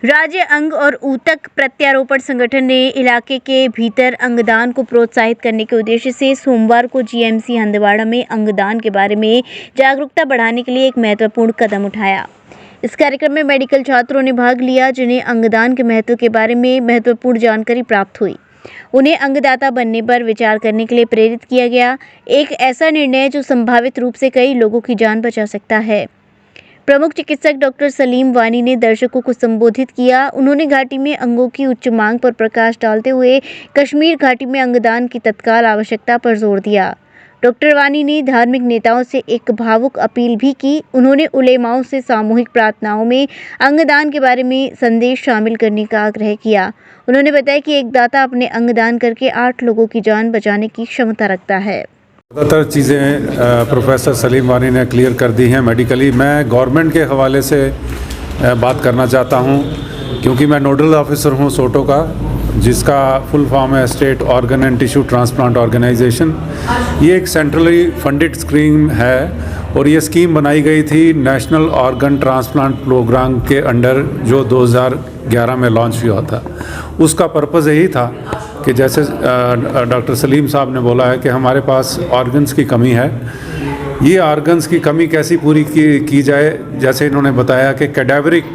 राज्य अंग और ऊतक प्रत्यारोपण संगठन ने इलाके के भीतर अंगदान को प्रोत्साहित करने के उद्देश्य से सोमवार को जीएमसी हंदवाड़ा में अंगदान के बारे में जागरूकता बढ़ाने के लिए एक महत्वपूर्ण कदम उठाया। इस कार्यक्रम में मेडिकल छात्रों ने भाग लिया, जिन्हें अंगदान के महत्व के बारे में महत्वपूर्ण जानकारी प्राप्त हुई। उन्हें अंगदाता बनने पर विचार करने के लिए प्रेरित किया गया, एक ऐसा निर्णय जो संभावित रूप से कई लोगों की जान बचा सकता है। प्रमुख चिकित्सक डॉक्टर सलीम वानी ने दर्शकों को संबोधित किया। उन्होंने घाटी में अंगों की उच्च मांग पर प्रकाश डालते हुए कश्मीर घाटी में अंगदान की तत्काल आवश्यकता पर जोर दिया। डॉक्टर वानी ने धार्मिक नेताओं से एक भावुक अपील भी की। उन्होंने उलेमाओं से सामूहिक प्रार्थनाओं में अंगदान के बारे में संदेश शामिल करने का आग्रह किया। उन्होंने बताया कि एक दाता अपने अंगदान करके 8 लोगों की जान बचाने की क्षमता रखता है। ज़्यादातर चीज़ें प्रोफेसर सलीम वानी ने क्लियर कर दी हैं मेडिकली। मैं गवर्नमेंट के हवाले से बात करना चाहता हूं, क्योंकि मैं नोडल ऑफिसर हूं सोटो का, जिसका फुल फॉर्म है state organ and tissue transplant organisation. ये एक सेंट्रली फंडेड स्कीम है और ये स्कीम बनाई गई थी नेशनल ऑर्गन ट्रांसप्लांट प्रोग्राम के अंडर, जो 2011 में लॉन्च हुआ था। उसका पर्पज़ यही था कि जैसे डॉक्टर सलीम साहब ने बोला है कि हमारे पास ऑर्गन्स की कमी है। ये ऑर्गन्स की कमी कैसी पूरी की जाए, जैसे इन्होंने बताया कि कैडेवरिक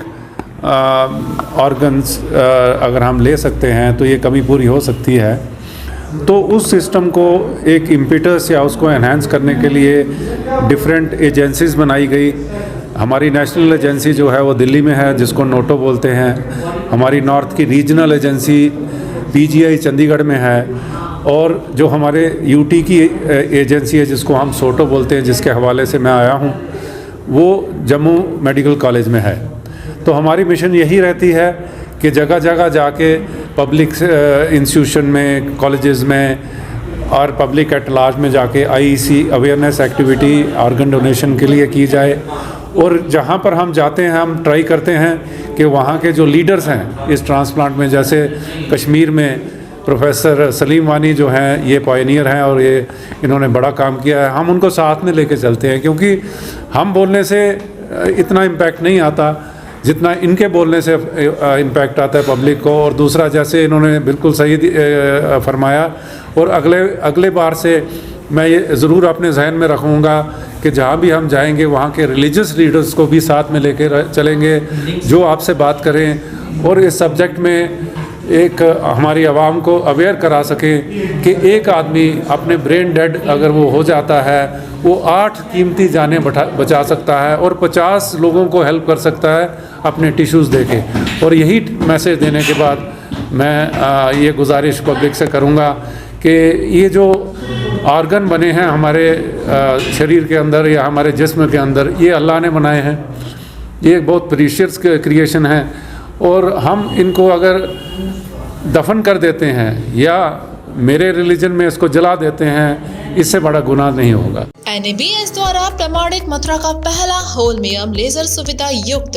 ऑर्गन्स अगर हम ले सकते हैं तो ये कमी पूरी हो सकती है। तो उस सिस्टम को एक इम्पिटस या उसको एनहांस करने के लिए डिफरेंट एजेंसीज़ बनाई गई। हमारी नेशनल एजेंसी जो है वो दिल्ली में है, जिसको नोटो बोलते हैं। हमारी नॉर्थ की रीजनल एजेंसी पीजीआई चंडीगढ़ में है, और जो हमारे यूटी की एजेंसी है जिसको हम सोटो बोलते हैं, जिसके हवाले से मैं आया हूँ, वो जम्मू मेडिकल कॉलेज में है। तो हमारी मिशन यही रहती है कि जगह जगह जाके पब्लिक इंस्टीट्यूशन में, कॉलेजेस में और पब्लिक एट लार्ज में जाके IEC awareness activity organ donation के लिए की जाए। और जहाँ पर हम जाते हैं हम ट्राई करते हैं कि वहाँ के जो लीडर्स हैं इस ट्रांसप्लांट में, जैसे कश्मीर में प्रोफेसर सलीम वानी जो हैं, ये पायनियर हैं और ये इन्होंने बड़ा काम किया है, हम उनको साथ में लेके चलते हैं, क्योंकि हम बोलने से इतना इम्पैक्ट नहीं आता जितना इनके बोलने से इम्पैक्ट आता है पब्लिक को। और दूसरा, जैसे इन्होंने बिल्कुल सही फरमाया, और अगले बार से मैं ये ज़रूर अपने जहन में रखूँगा कि जहाँ भी हम जाएंगे वहाँ के रिलीजियस लीडर्स को भी साथ में लेके चलेंगे, जो आपसे बात करें और इस सब्जेक्ट में एक हमारी आवाम को अवेयर करा सकें कि एक आदमी अपने ब्रेन डेड अगर वो हो जाता है, वो 8 कीमती जानें बचा सकता है और 50 लोगों को हेल्प कर सकता है अपने टिश्यूज़ देके। और यही मैसेज देने के बाद मैं ये गुजारिश पब्लिक से करूँगा कि ये जो ऑर्गन बने हैं हमारे शरीर के अंदर या हमारे जिस्म के अंदर, ये अल्लाह ने बनाए हैं। ये एक बहुत प्रीशियस क्रिएशन है, और हम इनको अगर दफन कर देते हैं या मेरे रिलीजन में इसको जला देते हैं, इससे बड़ा गुनाह नहीं होगा। NABS द्वारा प्रमाणित मथुरा का पहला होलमियम लेजर सुविधा युक्त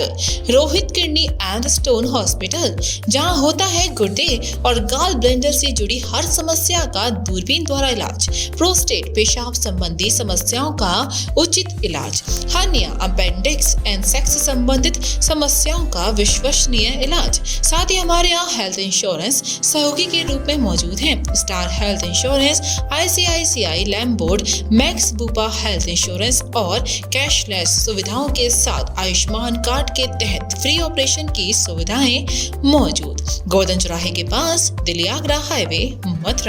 Rohit kidney and stone hospital, जहां होता है गुर्दे और गाल ब्लेंडर से जुड़ी हर समस्या का दूरबीन द्वारा इलाज, प्रोस्टेट पेशाब संबंधी समस्याओं का उचित इलाज, हर्निया, अपेंडिक्स एंड सेक्स संबंधित समस्याओं का विश्वसनीय इलाज। साथ ही हमारे यहाँ हेल्थ इंश्योरेंस सहयोगी के रूप में मौजूद है। Star health insurance, ICICI Lombard, Max Bupa health insurance और कैशलेस सुविधाओं के साथ आयुष्मान कार्ड के तहत फ्री ऑपरेशन की सुविधाएं मौजूद। गोवर्धन चौराहे के पास, दिल्ली आगरा हाईवे, मथुरा।